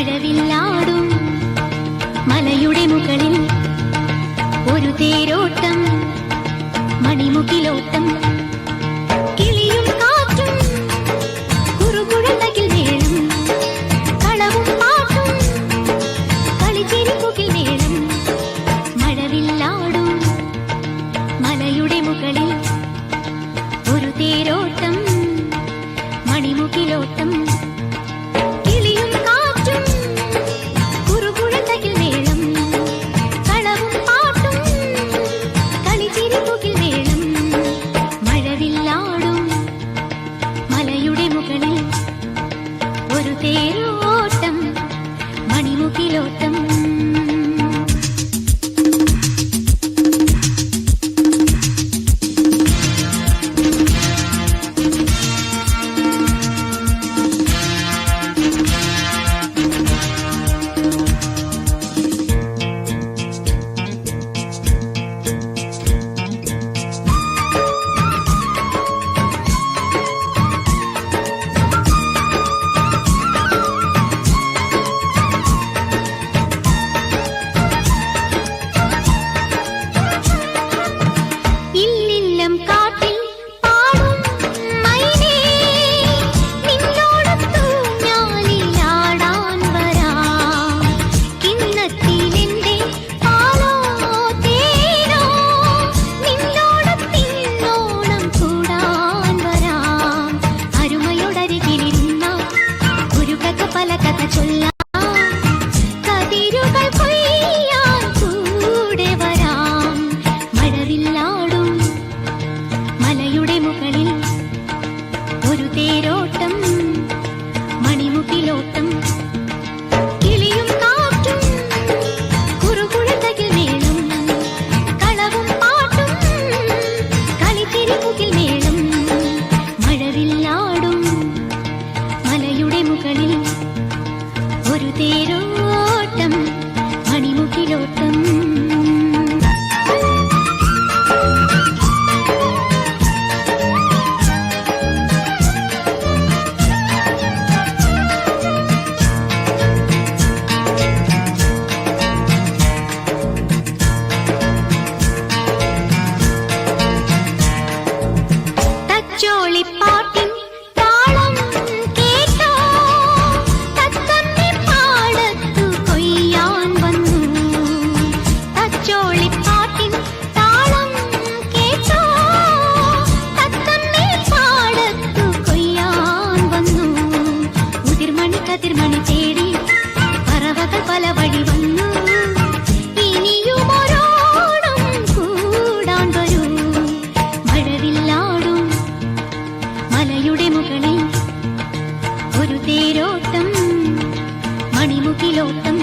മഴവില്ലാടും മലയുടെ മുകളിൽ ഒരു തേരോട്ടം മണിമുകിലോട്ടം കിളിയും കാറ്റും കുറുകുഴലകിൽ മേളം കളവും പാട്ടും കളിച്ചിരിപ്പുകിൽ മേളം മഴവില്ലാടും മലയുടെ മുകളിൽ ഒരു തേരോട്ടം മണിമുകിലോട്ടം കിളിയും കാറ്റും കുറുകുഴലകിൽ മേളം കളവും പാട്ടും കളിച്ചിരിപ്പുകിൽ മേളം മഴവില്ലാടും മലയുടെ മുകളിൽ ഒരു തേരോട്ടം മണിമുകിലോട്ടം ഒരു തേരോട്ടം മണിമുകിലോട്ടം കിളിയും കാറ്റും കുറുകുഴലകിൽ മേളം കളവും പാട്ടും കളിച്ചിരിപ്പുകിൽ മേളം മഴവില്ലാടും മലയുടെ മുകളിൽ ഒരു തേരോട്ടം മണിമുകിലോട്ടം ചോളിപ്പാട്ടിൻ താളം കേട്ടോ തത്തമ്മി പാടത്തു കൊയ്യാൻ വന്നു തച്ചോളിപ്പാട്ടിൻ താളം കേട്ടോ തത്തമ്മി പാടത്തു കൊയ്യാൻ വന്നു ഉതിർമണി കതിർമണി തേടി പറവകൾ പല വഴി വന്നു ഇനിയും ഒരോണം കൂടാൻ വരൂ മഴവില്ലാടും മലയുടെ മുകളിൽ ഒരു തേരോട്ടം മണിമുകിലോട്ടം